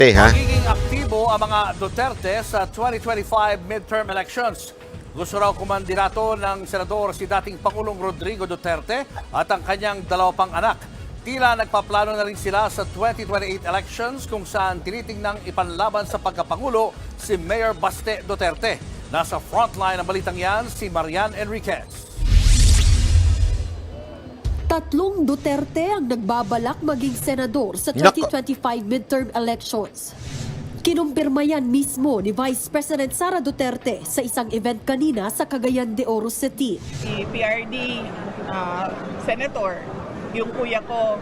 Duterte, ha? Magiging aktibo ang mga Duterte sa 2025 midterm elections. Gusto raw kumandidato ng senador si dating Pangulong Rodrigo Duterte at ang kanyang dalawa pang anak. Tila nagpaplano na rin sila sa 2028 elections kung saan tinitingnang ipanlaban sa pagkapangulo si Mayor Baste Duterte. Nasa frontline ng balitang yan si Marian Enriquez. Tatlong Duterte ang nagbabalak maging senador sa 2025 midterm elections. Kinumpirma yan mismo ni Vice President Sara Duterte sa isang event kanina sa Cagayan de Oro City. Si PRD, Senator, yung kuya ko,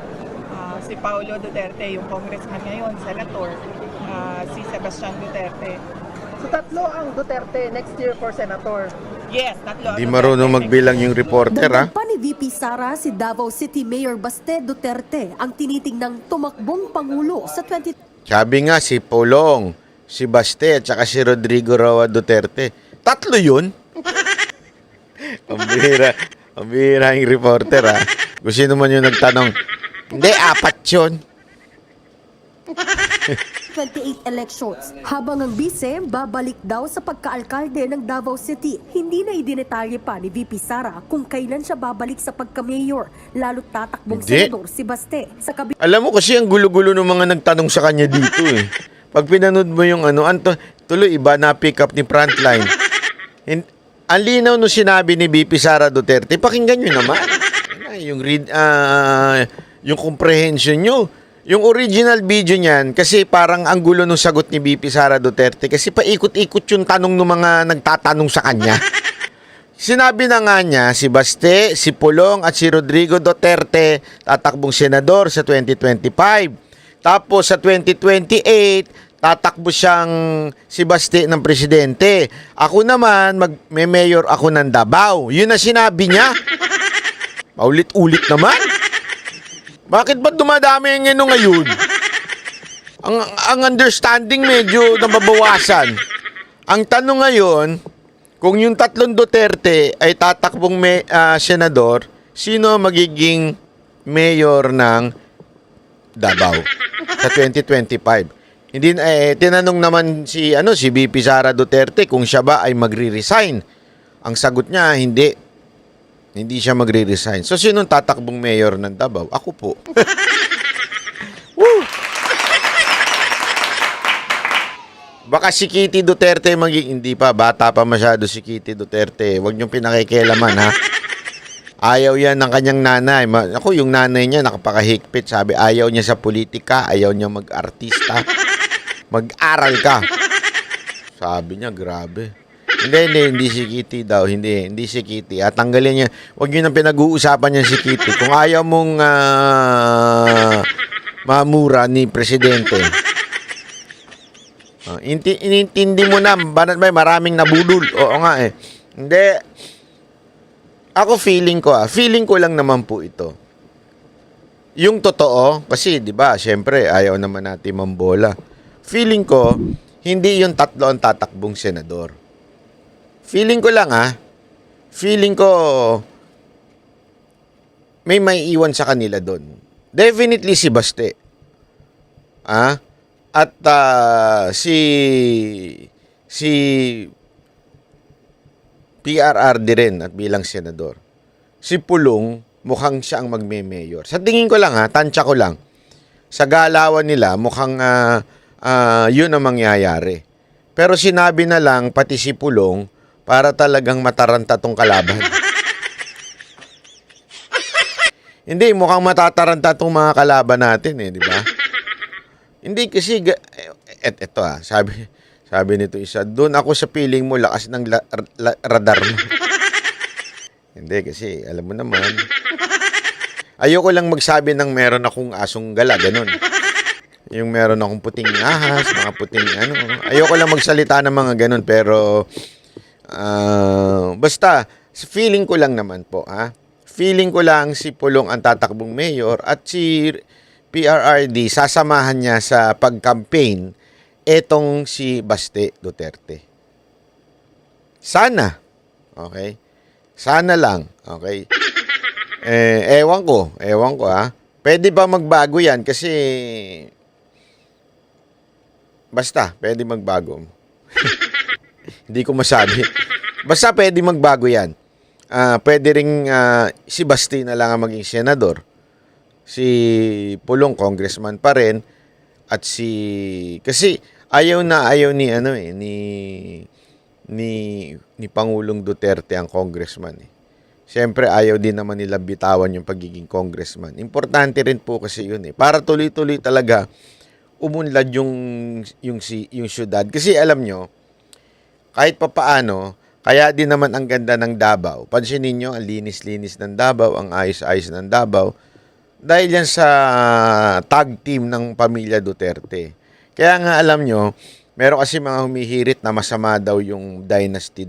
si Paulo Duterte, yung congressman ngayon, Senator, si Sebastian Duterte. So tatlo ang Duterte next year for Senator. Yes, tatlo. Di marunong magbilang yung reporter, ha? Dagdag pa ni VP Sara, si Davao City Mayor Baste Duterte ang tinitingnang tumakbong pangulo sa 20... Sabi nga si Pulong, si Baste, at saka si Rodrigo Roa Duterte. Tatlo yun? Ang bihira yung reporter, ha? Kung sino man yung nagtanong, hindi, apat yun. 28 elections. Habang ang bise, babalik daw sa pagkaalkalde ng Davao City. Hindi na idinetalye pa ni VP Sara kung kailan siya babalik sa pagka-mayor, lalo't tatakbong Hindi. senador si Baste. Sa Alam mo kasi ang gulo-gulo ng mga nagtanong sa kanya dito, eh. Pag pinanood mo yung tuloy iba na pick up ni Frontline. Ang linaw nung sinabi ni VP Sara Duterte, pakinggan nyo naman. Yung comprehension nyo. Yung original video niyan, kasi parang ang gulo nung sagot ni VP Sara Duterte kasi paikot-ikot yung tanong ng mga nagtatanong sa kanya. Sinabi na nga niya, si Baste, si Pulong at si Rodrigo Duterte tatakbong senador sa 2025. Tapos sa 2028, tatakbo siyang si Baste ng presidente. Ako naman, may-mayor ako ng Davao. Yun na sinabi niya. Paulit-ulit naman. Bakit ba dumadami yung ngayon? Ang understanding medyo nababawasan. Ang tanong ngayon, kung yung tatlong Duterte ay tatakbong senador, sino magiging mayor ng Davao sa 2025? Hindi tinanong naman si VP Sara Duterte kung siya ba ay magre-resign. Ang sagot niya, hindi. Hindi siya magre-resign. So, sinong tatakbong mayor ng Davao? Ako po. Woo! Baka si Kitty Duterte hindi pa. Bata pa masyado si Kitty Duterte. Huwag niyong pinakikialaman, ha? Ayaw yan ng kanyang nanay. Ako, yung nanay niya nakapakahigpit. Sabi, ayaw niya sa politika. Ayaw niya mag-artista. Mag-aral ka. Sabi niya, grabe. Hindi si Kitty daw. Hindi si Kitty. At tanggalin niya. Huwag niyo nang pinag-uusapan niya si Kitty. Kung ayaw mong mamura ni Presidente. Inintindi mo na. Maraming nabudol. Oo nga eh. Hindi. Ako feeling ko lang naman po ito. Yung totoo, kasi di ba, syempre, ayaw naman natin mambola. Feeling ko, hindi yung tatlo ang tatakbong senador. Feeling ko lang feeling ko may maiiwan sa kanila doon. Definitely si Baste. At si PRRD rin at bilang senador. Si Pulong mukhang siya ang magme-mayor. Sa tingin ko lang tansya ko lang. Sa galawan nila mukhang yun ang mangyayari. Pero sinabi na lang pati si Pulong para talagang mataranta tong kalaban. Hindi, mukhang matataranta tong mga kalaban natin di ba? Hindi kasi, eto sabi nito isa, doon ako sa feeling mo, lakas ng radar mo. Hindi kasi, alam mo naman. Ayoko lang magsabi ng meron akong asong gala, ganun. Yung meron akong puting ahas, mga puting Ayoko lang magsalita ng mga ganun, pero basta, feeling ko lang naman po, feeling ko lang si Pulong ang tatakbong mayor at si PRRD sasamahan niya sa pag-campaign etong si Baste Duterte. Sana. Okay? Sana lang. Okay? Ewan ko Pwede ba magbago yan? Kasi Basta, pwede magbago. Hindi ko masabi. Basta pwede magbago yan. Pwede ring si Basti na lang ang maging senador. Si Pulong congressman pa rin. At kasi ayaw ni Pangulong Duterte ang congressman eh. Siyempre ayaw din naman nila bitawan yung pagiging congressman. Importante rin po kasi yun eh. Para tuloy-tuloy talaga umunlad yung syudad. Kasi alam nyo, kahit papaano, kaya din naman ang ganda ng Davao. Pansinin nyo, ang linis-linis ng Davao, ang ayos-ayos ng Davao. Dahil yan sa tag team ng pamilya Duterte. Kaya nga alam nyo, meron kasi mga humihirit na masama daw yung dynasty.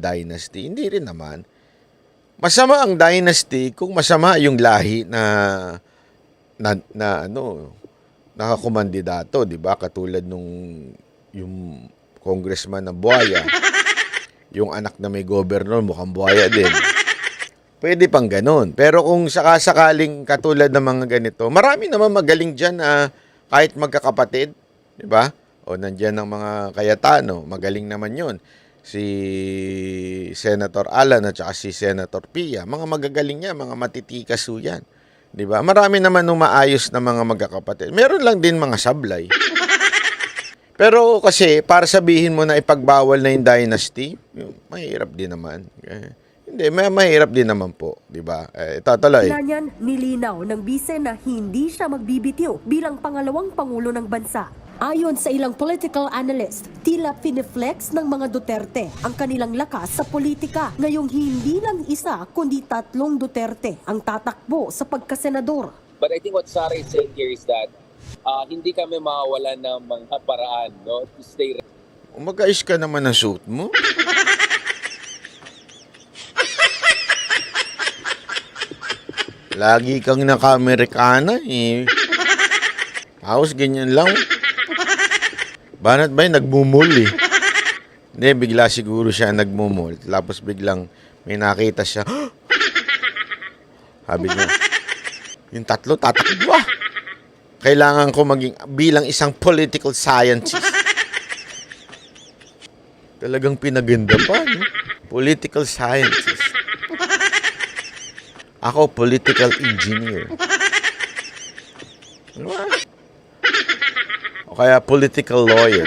Hindi rin naman. Masama ang dynasty kung masama yung lahi na nakakumandidato, di ba? Katulad yung congressman na buhaya, yung anak na may governor, mukhang buhaya din. Pwede pang ganun. Pero kung sakasakaling katulad ng mga ganito, marami naman magaling dyan kahit magkakapatid, di ba? O nandyan ng mga Cayetano, magaling naman yun. Si Senator Alan at saka si Senator Pia, mga magagaling niya, mga matitikas ho yan. Di ba? Marami naman nung maayos na mga magkakapatid. Meron lang din mga sablay. Pero kasi, para sabihin mo na ipagbawal na yung dynasty, mahirap din naman. Hindi, mahirap din naman po. Di ba? Ito, tuloy. Nanyan, nilinaw ng bise na hindi siya magbibitiw bilang pangalawang pangulo ng bansa. Ayon sa ilang political analyst, tila piniflex ng mga Duterte ang kanilang lakas sa politika. Ngayong hindi lang isa kundi 3 Duterte ang tatakbo sa pagkasenador. But I think what Sara is saying here is that hindi kami mawawalan ng mga paraan, no, to stay. Mag-ayos ka naman ng suit mo. Lagi kang naka-Amerikana eh. Haos, ganyan lang. Banat ba yun? Nagmumul eh. Hindi, bigla siguro siya nagmumul. Tapos biglang may nakita siya. Sabi niya, yung 3 tatakbo ah. Kailangan ko maging bilang isang political scientist. Talagang pinaganda pa, no? Political scientist. Ako, political engineer. Ano ba? O kaya political lawyer.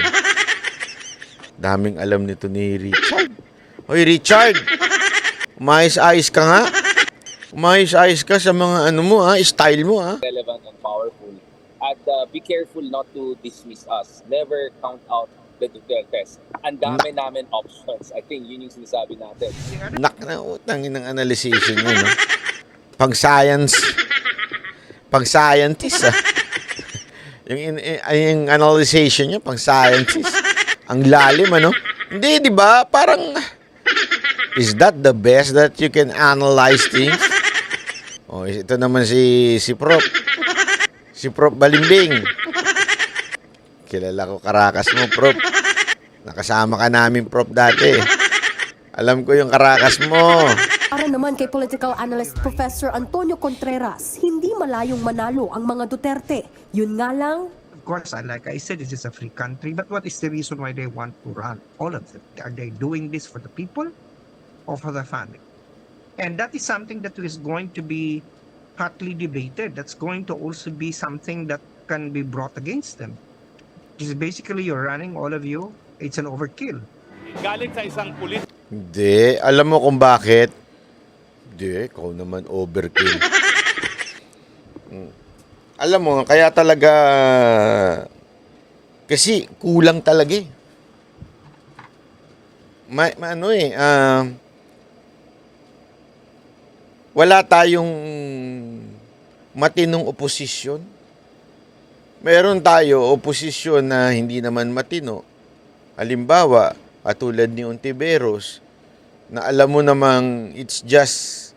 Daming alam nito ni Richard. Hoy, Richard! Umayos-ayos ka nga. Umayos-ayos ka sa mga style mo, Relevant and powerful. At be careful not to dismiss us. Never count out the Dutertes. Ang dami namin options. I think yun yung sinasabi natin. Utangin ng analyzation mo, no? Pang-science. Pang-scientist, Yung analyzation niya, pang-scientist. Ang lalim, ano? Hindi, di ba? Parang, is that the best that you can analyze things? Oh, ito naman si Prof. Si Prof Balimbing. Kilala ko karakas mo, Prof. Nakasama ka namin, Prof, dati. Alam ko yung karakas mo. Para naman kay political analyst Professor Antonio Contreras, hindi malayong manalo ang mga Duterte. Yun nga lang, Of course, like I said, this is a free country, but what is the reason why they want to run? All of them. Are they doing this for the people or for the family? And that is something that is going to be hotly debated. That's going to also be something that can be brought against them. Because basically, you're running, all of you, it's an overkill. Galing sa isang pulis. Hindi. Alam mo kung bakit? Hindi. Ikaw naman overkill. Alam mo, kaya talaga kasi kulang talaga eh. Wala tayong matinong oposisyon. Meron tayo oposisyon na hindi naman matino. Halimbawa, katulad ni Ontiveros, na alam mo namang it's just...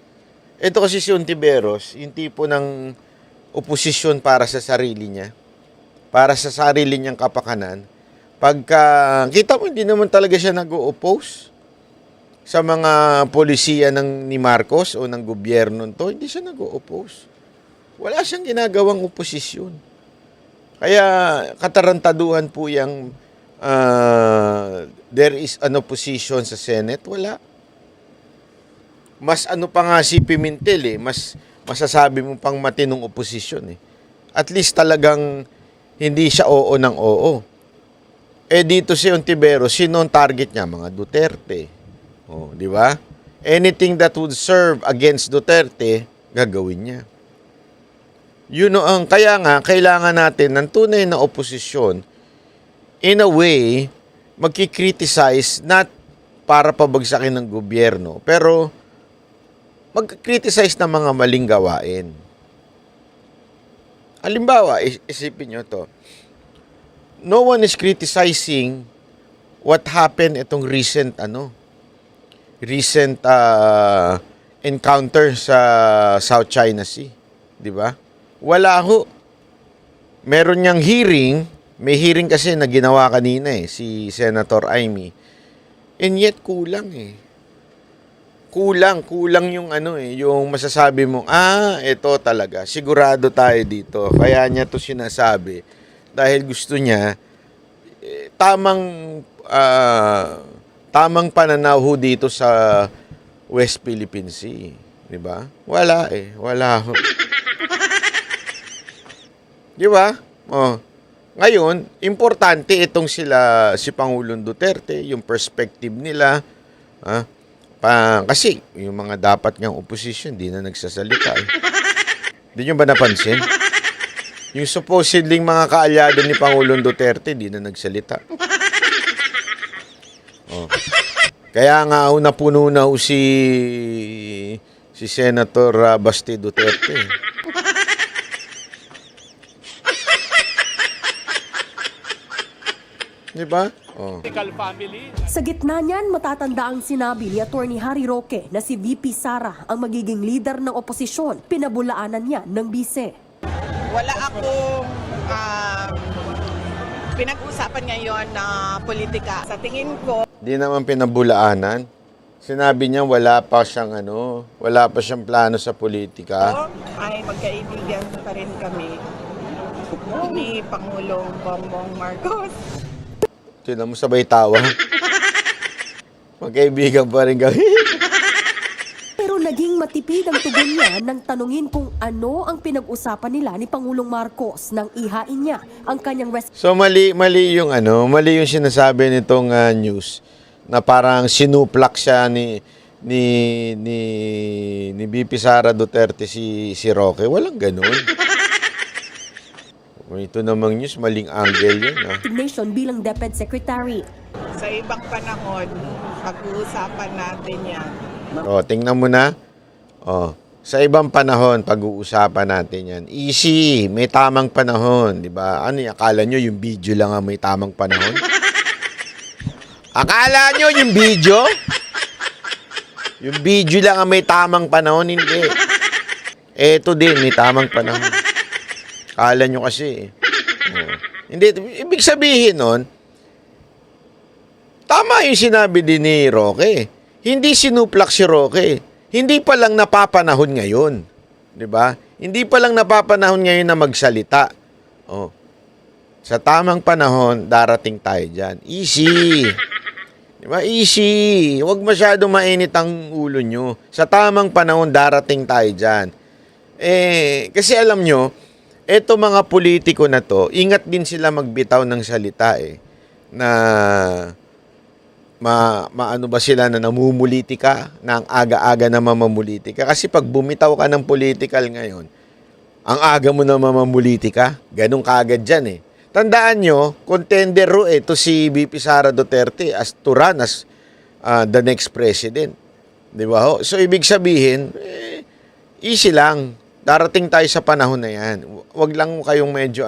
Ito kasi si Ontiveros, yung tipo ng oposisyon para sa sarili niya. Para sa sarili niyang kapakanan. Pagka, kita mo, hindi naman talaga siya nag-o-oppose sa mga polisiya ni Marcos o ng gobyerno nito. Hindi siya nag-o-oppose. Wala siyang ginagawang oposisyon. Kaya katarantaduhan po yung there is an opposition sa Senate? Wala. Mas ano pa nga si Pimentel mas masasabi mo pang matinong oposisyon At least talagang hindi siya oo ng oo. Dito si Ontiveros, sino ang target niya? Mga Duterte. Di ba? Anything that would serve against Duterte, gagawin niya. Kaya nga, kailangan natin ng tunay na oposisyon, in a way, magkikriticize not para pabagsakin ng gobyerno, pero magkikriticize ng mga maling gawain. Halimbawa, isipin nyo to. No one is criticizing what happened itong recent encounter sa South China Sea, 'di ba? Wala ho. Meron niyang hearing, may hearing kasi na ginawa kanina si Senator Amy. And yet kulang Kulang yung yung masasabi mo, ito talaga, sigurado tayo dito. Kaya niya to sinasabi dahil gusto niya tamang pananaw ho dito sa West Philippine Sea, 'di ba? Wala wala ho. 'Di ba? Ngayon, importante itong si Pangulong Duterte, yung perspective nila, kasi yung mga dapat ngang opposition di na nagsasalita. Di nyo ba napansin? Yung supposedly mga kaalyado ni Pangulong Duterte di na nagsalita. Kaya nga napuno na si Senator Basti Duterte. Di ba? Sa gitna niyan, matatanda ang sinabi ni Atty. Harry Roque na si VP Sara ang magiging leader ng oposisyon. Pinabulaanan niya ng bise. Wala akong pinag-usapan ngayon na politika. Sa tingin ko, Di naman pinabulaanan. Sinabi niya wala pa siyang plano sa politika. ay magkaibigan pa rin kami ni Pangulong Bongbong Marcos. Tignan mo sabay tawa. Magkaibigan pa rin kami. Pero naging matipid ang tugon niya nang tanungin kung ano ang pinag-usapan nila ni Pangulong Marcos nang ihain niya ang kanyang So mali yung sinasabi nitong news na parang sinuplak siya ni VP Sara Duterte si Roque. Walang ganoon. Ito namang news, maling angle yun. resignation bilang DepEd Secretary. Sa ibang panahon, pag-uusapan natin yan. Tingnan mo na. Sa ibang panahon, pag-uusapan natin yan. Easy, may tamang panahon, di ba? Akala nyo yung video lang ang may tamang panahon? Akala nyo yung video? Yung video lang ang may tamang panahon? Hindi. Eto din, may tamang panahon. Akala nyo kasi. Hindi, ibig sabihin nun, tama yung sinabi din ni Roque. Hindi sinuplak si Roque. Hindi pa lang napapanahon ngayon. 'Di ba? Hindi pa lang napapanahon ngayon na magsalita. Sa tamang panahon, darating tayo diyan. Easy. 'Di ba? Easy. Huwag masyadong mainit ang ulo nyo. Sa tamang panahon, darating tayo diyan. Kasi alam nyo, eto mga politiko na to, ingat din sila magbitaw ng salita na maano ba sila na namumulitika, na ang aga-aga na mamamulitika. Kasi pag bumitaw ka ng political ngayon, ang aga mo na mamamulitika, ganun kaagad dyan Tandaan nyo, contender to si VP Sara Duterte to run as the next president. Di ba ho? So, ibig sabihin, easy lang. Darating tayo sa panahon na yan. Huwag lang kayong medyo